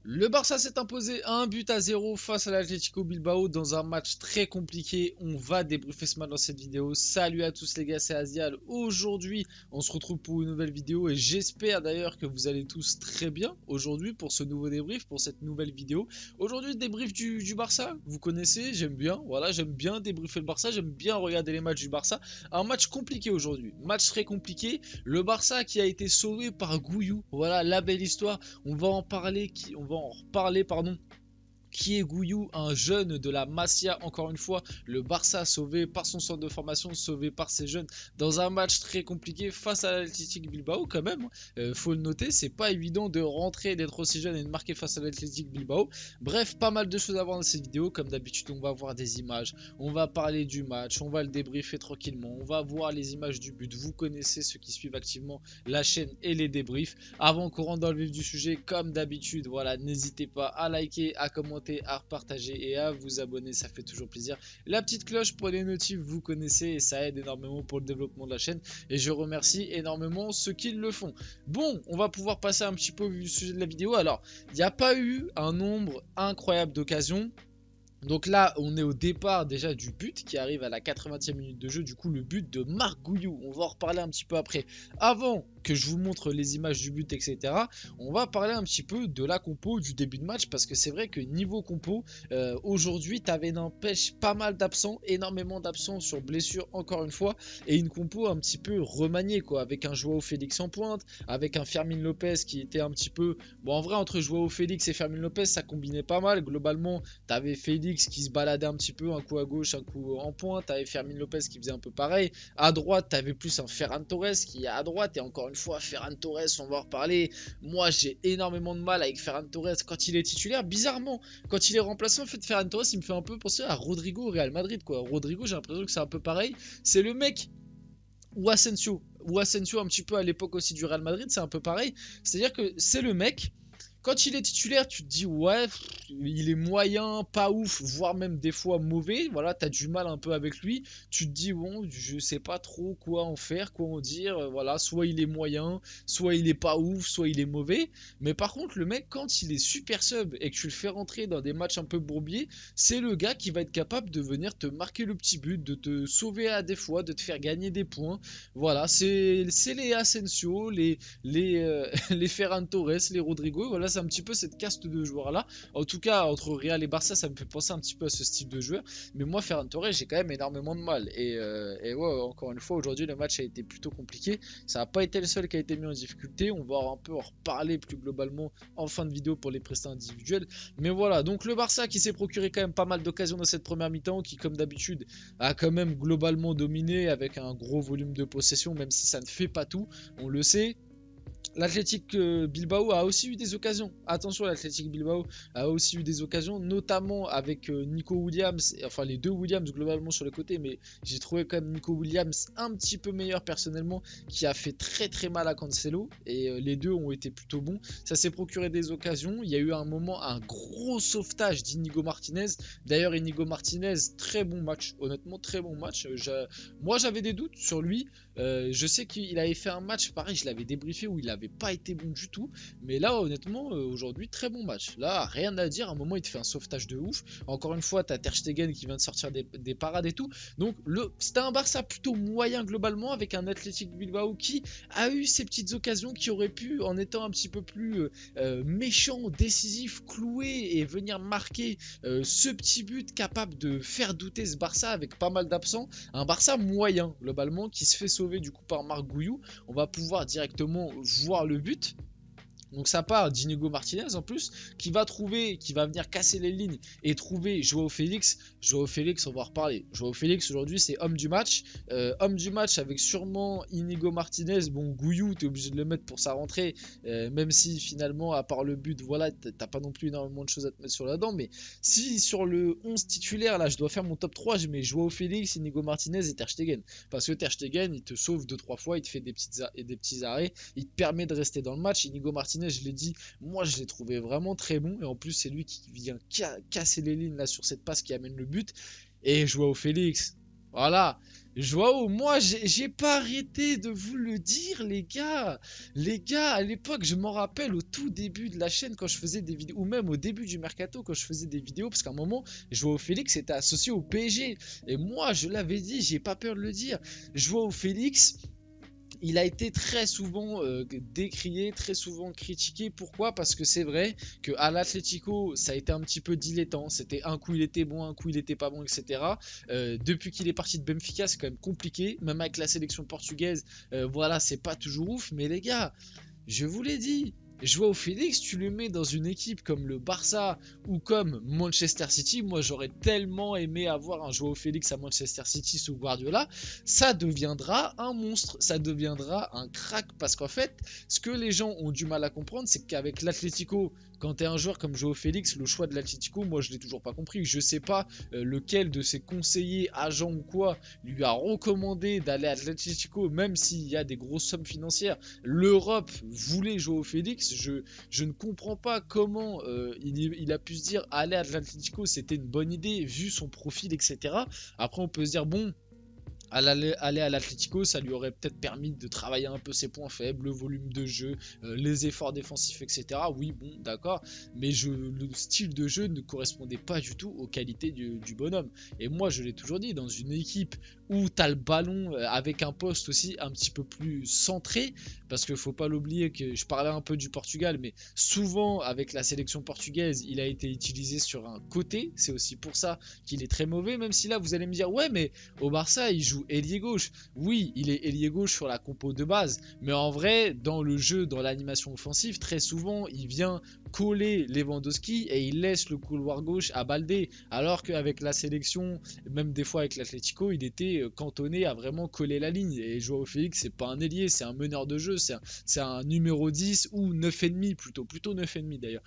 Le Barça s'est imposé 1 but à 0 face à l'Atlético Bilbao dans un match très compliqué. On va débriefer ce match dans cette vidéo. Salut à tous les gars, c'est Azial. Aujourd'hui, on se retrouve pour une nouvelle vidéo et j'espère d'ailleurs que vous allez tous très bien aujourd'hui pour ce nouveau débrief, pour cette nouvelle vidéo. Aujourd'hui, débrief du Barça. Vous connaissez, j'aime bien. Voilà, j'aime bien débriefer le Barça, j'aime bien regarder les matchs du Barça. Un match compliqué aujourd'hui, match très compliqué. Le Barça qui a été sauvé par Gouillou. Voilà, la belle histoire. On va en parler, pardon. Qui est Gouillou, un jeune de la Masia, encore une fois, le Barça sauvé par son centre de formation, sauvé par ses jeunes dans un match très compliqué face à l'Athletic Bilbao quand même. Faut le noter, c'est pas évident de rentrer, d'être aussi jeune et de marquer face à l'Athletic Bilbao. Bref, pas mal de choses à voir dans cette vidéo, comme d'habitude on va voir des images, on va parler du match, on va le débriefer tranquillement, on va voir les images du but, vous connaissez ceux qui suivent activement la chaîne et les débriefs. Avant qu'on rentre dans le vif du sujet, comme d'habitude, voilà, n'hésitez pas à liker, à commenter, à partager et à vous abonner, ça fait toujours plaisir. La petite cloche pour les notifs, vous connaissez, et ça aide énormément pour le développement de la chaîne et je remercie énormément ceux qui le font. Bon, on va pouvoir passer un petit peu au sujet de la vidéo. Alors, il n'y a pas eu un nombre incroyable d'occasions. Donc là, on est au départ déjà du but qui arrive à la 80e minute de jeu. Du coup, le but de Marc Gouillou. On va en reparler un petit peu après. Avant que je vous montre les images du but, etc., on va parler un petit peu de la compo du début de match. Parce que c'est vrai que niveau compo, aujourd'hui, tu avais n'empêche pas mal d'absents, énormément d'absents sur blessure encore une fois. Et une compo un petit peu remaniée, quoi. Avec un Joao Félix en pointe, avec un Fermin Lopez qui était un petit peu... Bon, en vrai, entre Joao Félix et Fermin Lopez, ça combinait pas mal. Globalement, tu avais Félix qui se baladait un petit peu, un coup à gauche, un coup en pointe. T'avais Fermin Lopez qui faisait un peu pareil. À droite, t'avais plus un Ferran Torres qui est à droite. Et encore une fois, Ferran Torres, on va en reparler. Moi, j'ai énormément de mal avec Ferran Torres quand il est titulaire. Bizarrement, quand il est remplaçant, en fait, Ferran Torres, il me fait un peu penser à Rodrigo au Real Madrid, quoi. Rodrigo, j'ai l'impression que c'est un peu pareil. C'est le mec ou Asensio un petit peu à l'époque aussi du Real Madrid, c'est un peu pareil. C'est-à-dire que c'est le mec, quand il est titulaire, tu te dis ouais, il est moyen, pas ouf, voire même des fois mauvais. Voilà, t'as du mal un peu avec lui. Tu te dis bon, je sais pas trop quoi en faire, quoi en dire. Voilà, soit il est moyen, soit il est pas ouf, soit il est mauvais. Mais par contre, le mec, quand il est super sub et que tu le fais rentrer dans des matchs un peu bourbiers, c'est le gars qui va être capable de venir te marquer le petit but, de te sauver à des fois, de te faire gagner des points. Voilà, c'est les Asensio, les Ferran Torres, les Rodrigo. Voilà, c'est un petit peu cette caste de joueurs là. En tout cas, entre Real et Barça, ça me fait penser un petit peu à ce style de joueur. Mais moi, Ferran Torres, j'ai quand même énormément de mal. Et ouais, encore une fois, aujourd'hui, le match a été plutôt compliqué. Ça n'a pas été le seul qui a été mis en difficulté. On va un peu en reparler plus globalement en fin de vidéo pour les prestations individuelles. Mais voilà, donc le Barça qui s'est procuré quand même pas mal d'occasions dans cette première mi-temps, qui comme d'habitude a quand même globalement dominé avec un gros volume de possession, même si ça ne fait pas tout, on le sait. L'Athletic Bilbao a aussi eu des occasions. Attention, l'Athletic Bilbao a aussi eu des occasions, notamment avec Nico Williams, enfin les deux Williams globalement sur les côtés, mais j'ai trouvé quand même Nico Williams un petit peu meilleur personnellement, qui a fait très très mal à Cancelo, et les deux ont été plutôt bons. Ça s'est procuré des occasions. Il y a eu un moment, un gros sauvetage d'Inigo Martinez. D'ailleurs, Inigo Martinez, très bon match, honnêtement très bon match. Moi j'avais des doutes sur lui. Je sais qu'il avait fait un match, pareil, je l'avais débriefé, où il avait pas été bon du tout. Mais là, honnêtement, aujourd'hui, très bon match. Là, rien à dire. À un moment, il te fait un sauvetage de ouf. Encore une fois, t'as Ter Stegen qui vient de sortir des parades et tout. Donc, c'était un Barça plutôt moyen globalement, avec un Athletic Bilbao qui a eu ces petites occasions, qui auraient pu, en étant un petit peu plus méchant, décisif, cloué et venir marquer ce petit but capable de faire douter ce Barça avec pas mal d'absents. Un Barça moyen globalement qui se fait sauver du coup par Marc Gouillou. On va pouvoir directement voir le but. Donc ça part d'Inigo Martinez en plus, qui va venir casser les lignes et trouver Joao Félix. Joao Félix, on va en reparler. Joao Félix aujourd'hui c'est homme du match. Homme du match avec sûrement Inigo Martinez. Bon, Gouillou, t'es obligé de le mettre pour sa rentrée. Même si finalement, à part le but, voilà, t'as pas non plus énormément de choses à te mettre sur la dent. Mais si sur le 11 titulaire, là, je dois faire mon top 3, je mets Joao Félix, Inigo Martinez et Ter Stegen. Parce que Ter Stegen, il te sauve 2-3 fois, il te fait des petits arrêts, il te permet de rester dans le match. Inigo Martinez, je l'ai dit, moi je l'ai trouvé vraiment très bon, et en plus c'est lui qui vient casser les lignes là sur cette passe qui amène le but. Et Joao Félix, Voilà. Joao, moi, j'ai pas arrêté de vous le dire, les gars. Les gars, à l'époque, je m'en rappelle au tout début de la chaîne quand je faisais des vidéos, ou même au début du mercato quand je faisais des vidéos, parce qu'à un moment, Joao Félix était associé au PSG. Et moi, je l'avais dit, j'ai pas peur de le dire. Joao Félix, il a été très souvent décrié, très souvent critiqué. Pourquoi? Parce que c'est vrai qu'à l'Atlético, ça a été un petit peu dilettant. C'était un coup il était bon, un coup il était pas bon, etc. Depuis qu'il est parti de Benfica, c'est quand même compliqué. Même avec la sélection portugaise, voilà, c'est pas toujours ouf. Mais les gars, je vous l'ai dit, Joao Félix, tu le mets dans une équipe comme le Barça ou comme Manchester City. Moi, j'aurais tellement aimé avoir un Joao Félix à Manchester City sous Guardiola. Ça deviendra un monstre, ça deviendra un crack. Parce qu'en fait, ce que les gens ont du mal à comprendre, c'est qu'avec l'Atlético, quand tu es un joueur comme Joao Félix, le choix de l'Atlético, moi, je l'ai toujours pas compris. Je sais pas lequel de ses conseillers, agents ou quoi, lui a recommandé d'aller à l'Atlético, même s'il y a des grosses sommes financières. L'Europe voulait Joao Félix. Je ne comprends pas comment il a pu se dire aller à l'Atlético, c'était une bonne idée vu son profil, etc. Après, on peut se dire, bon, aller à l'Atlético, ça lui aurait peut-être permis de travailler un peu ses points faibles, le volume de jeu, les efforts défensifs, etc. Oui, bon, d'accord, mais le style de jeu ne correspondait pas du tout aux qualités du bonhomme. Et moi, je l'ai toujours dit, dans une équipe où tu as le ballon avec un poste aussi un petit peu plus centré, parce qu'il faut pas l'oublier que je parlais un peu du Portugal, mais souvent avec la sélection portugaise, il a été utilisé sur un côté, c'est aussi pour ça qu'il est très mauvais, même si là vous allez me dire, ouais, mais au Barça, il joue ailier gauche. Oui, il est ailier gauche sur la compo de base, mais en vrai, dans le jeu, dans l'animation offensive, très souvent, il vient coller Lewandowski et il laisse le couloir gauche à Baldé, alors qu'avec la sélection, même des fois avec l'Atlético, il était cantonné à vraiment coller la ligne. Et Joao Félix, c'est pas un ailier, c'est un meneur de jeu, c'est un numéro 10 ou 9,5 plutôt 9,5 d'ailleurs.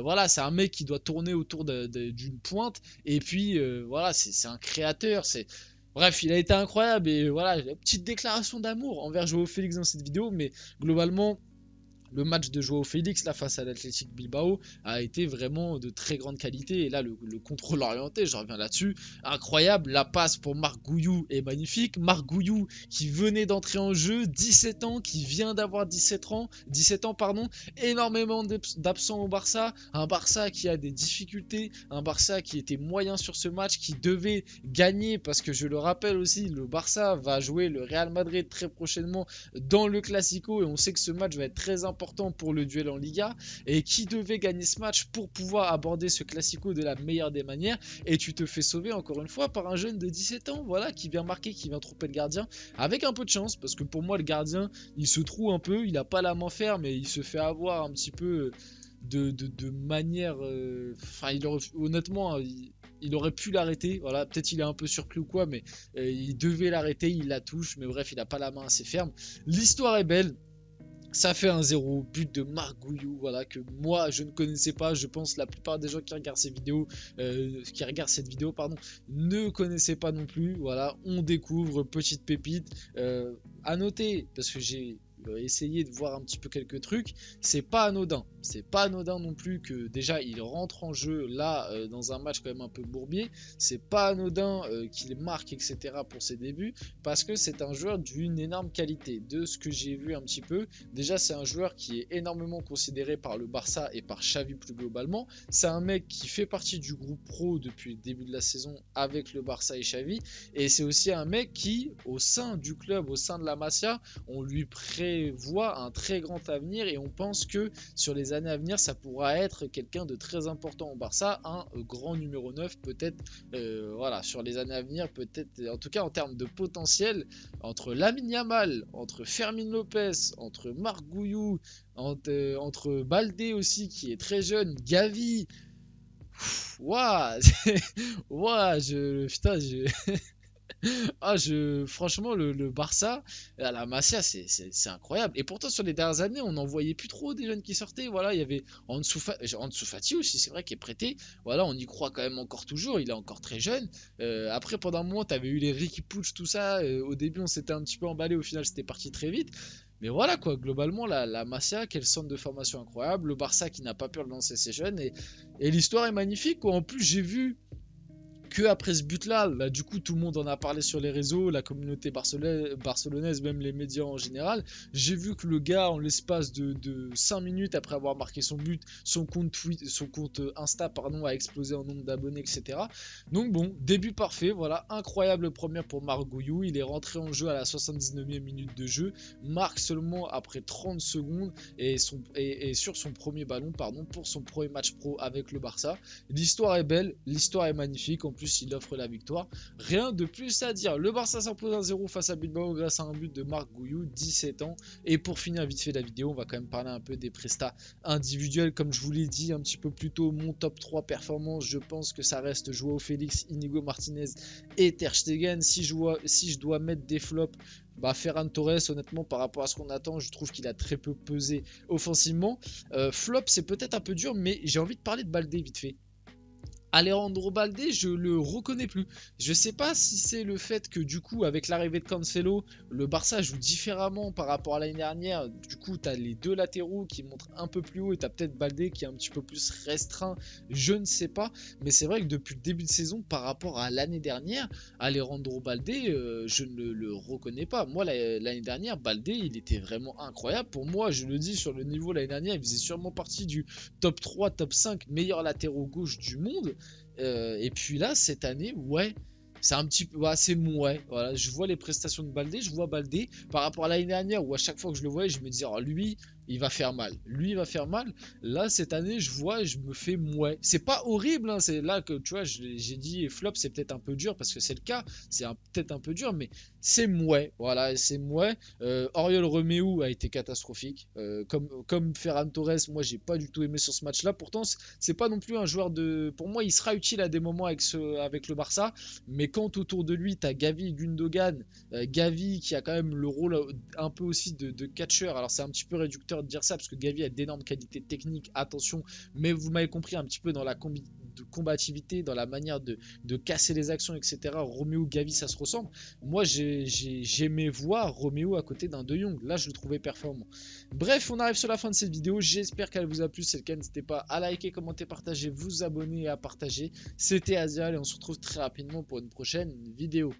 Voilà, c'est un mec qui doit tourner autour d'une pointe, et puis voilà, c'est un créateur, c'est... Bref, il a été incroyable et voilà, petite déclaration d'amour envers Joao Félix dans cette vidéo, mais globalement, le match de Joao Félix là face à l'Athletic Bilbao a été vraiment de très grande qualité. Et là, le contrôle orienté, je reviens là-dessus, incroyable. La passe pour Marc Gouillou est magnifique. Marc Gouillou qui venait d'entrer en jeu, 17 ans, qui vient d'avoir 17 ans, pardon, énormément d'absents au Barça. Un Barça qui a des difficultés, un Barça qui était moyen sur ce match, qui devait gagner parce que je le rappelle aussi, le Barça va jouer le Real Madrid très prochainement dans le Classico et on sait que ce match va être très important pour le duel en Liga et qui devait gagner ce match pour pouvoir aborder ce Classico de la meilleure des manières et tu te fais sauver encore une fois par un jeune de 17 ans voilà, qui vient marquer, qui vient tromper le gardien avec un peu de chance parce que pour moi le gardien il se trouve un peu, il a pas la main ferme mais il se fait avoir un petit peu de manière enfin honnêtement il aurait pu l'arrêter, voilà, peut-être il est un peu surpris ou quoi, mais il devait l'arrêter, il la touche, mais bref, il n'a pas la main assez ferme. L'histoire est belle, ça fait un 0, but de Marc Gouillou, voilà, que moi je ne connaissais pas, je pense la plupart des gens qui regardent ces vidéos, qui regardent cette vidéo, pardon, ne connaissaient pas non plus, voilà, on découvre, petite pépite, à noter, parce que j'ai essayé de voir un petit peu quelques trucs, c'est pas anodin non plus que déjà il rentre en jeu là dans un match quand même un peu bourbier, c'est pas anodin qu'il marque etc pour ses débuts, parce que c'est un joueur d'une énorme qualité, de ce que j'ai vu un petit peu. Déjà, c'est un joueur qui est énormément considéré par le Barça et par Xavi plus globalement. C'est un mec qui fait partie du groupe pro depuis le début de la saison avec le Barça et Xavi. Et c'est aussi un mec qui, au sein du club, au sein de la Masia, on lui prévoit un très grand avenir et on pense que sur les années à venir, ça pourra être quelqu'un de très important au Barça, un grand numéro 9 peut-être, voilà, sur les années à venir, peut-être, en tout cas en termes de potentiel, entre Lamine Yamal, entre Fermin Lopez, entre Marc Gouillou, entre Baldé aussi qui est très jeune, Gavi, waouh, waouh, putain, franchement, le Barça, la Masia, c'est incroyable. Et pourtant, sur les dernières années, on n'en voyait plus trop des jeunes qui sortaient. Voilà, il y avait Ansu Fati aussi, c'est vrai, qui est prêté. Voilà, on y croit quand même encore toujours. Il est encore très jeune. Après, pendant un moment, tu avais eu les Riqui Puig, tout ça. Au début, on s'était un petit peu emballé. Au final, c'était parti très vite. Mais voilà quoi, globalement, la Masia, quel centre de formation incroyable. Le Barça qui n'a pas peur de lancer ses jeunes. Et l'histoire est magnifique, quoi. En plus, j'ai vu que après ce but-là, là, du coup, tout le monde en a parlé sur les réseaux, la communauté barcelonaise, même les médias en général. J'ai vu que le gars, en l'espace de 5 minutes après avoir marqué son but, son compte Insta, pardon, a explosé en nombre d'abonnés, etc. Donc bon, début parfait, voilà, incroyable première pour Marc Gouillou. Il est rentré en jeu à la 79e minute de jeu, marque seulement après 30 secondes et sur son premier ballon, pardon, pour son premier match pro avec le Barça. L'histoire est belle, l'histoire est magnifique. En plus, il offre la victoire. Rien de plus à dire. Le Barça s'impose 1-0 face à Bilbao grâce à un but de Marc Gouillou, 17 ans. Et pour finir vite fait la vidéo, on va quand même parler un peu des prestats individuels. Comme je vous l'ai dit un petit peu plus tôt, mon top 3 performances, je pense que ça reste Joao Félix, Inigo Martinez et Ter Stegen. Si je dois mettre des flops, Ferran Torres, honnêtement, par rapport à ce qu'on attend, je trouve qu'il a très peu pesé offensivement. Flop, c'est peut-être un peu dur, mais j'ai envie de parler de Baldé vite fait. Alejandro Baldé, je le reconnais plus. Je sais pas si c'est le fait que du coup, avec l'arrivée de Cancelo, le Barça joue différemment par rapport à l'année dernière. Du coup, tu as les deux latéraux qui montrent un peu plus haut et tu as peut-être Baldé qui est un petit peu plus restreint. Je ne sais pas. Mais c'est vrai que depuis le début de saison, par rapport à l'année dernière, Alejandro Baldé, je ne le reconnais pas. Moi, l'année dernière, Baldé, il était vraiment incroyable. Pour moi, je le dis, sur le niveau l'année dernière, il faisait sûrement partie du top 3, top 5 meilleurs latéraux gauche du monde. Et puis là, cette année, ouais, c'est un petit peu, c'est ouais, voilà, je vois les prestations de Baldé, je vois Baldé par rapport à l'année dernière où à chaque fois que je le voyais, je me disais, oh, lui, il va faire mal. Lui, il va faire mal. Là, cette année, je vois et je me fais mouais. C'est pas horrible, hein, c'est là que, tu vois, j'ai dit flop, c'est peut-être un peu dur parce que c'est le cas. C'est peut-être un peu dur, mais c'est mouais. Voilà, c'est mouais. Oriol Romeu a été catastrophique. Comme Ferran Torres, moi, j'ai pas du tout aimé sur ce match-là. Pourtant, c'est pas non plus un joueur de. Pour moi, il sera utile à des moments avec le Barça. Mais quand autour de lui, t'as Gavi, Gundogan, Gavi qui a quand même le rôle un peu aussi de catcheur. Alors, c'est un petit peu réducteur de dire ça parce que Gavi a d'énormes qualités techniques, attention, mais vous m'avez compris un petit peu dans la combativité, dans la manière de casser les actions, etc. Romeo, Gavi, ça se ressemble. Moi, j'aimais voir Romeo à côté d'un De Jong. Là, je le trouvais performant. Bref, on arrive sur la fin de cette vidéo. J'espère qu'elle vous a plu. Si c'est le cas, n'hésitez pas à liker, commenter, partager, vous abonner et à partager. C'était Asial et on se retrouve très rapidement pour une prochaine vidéo.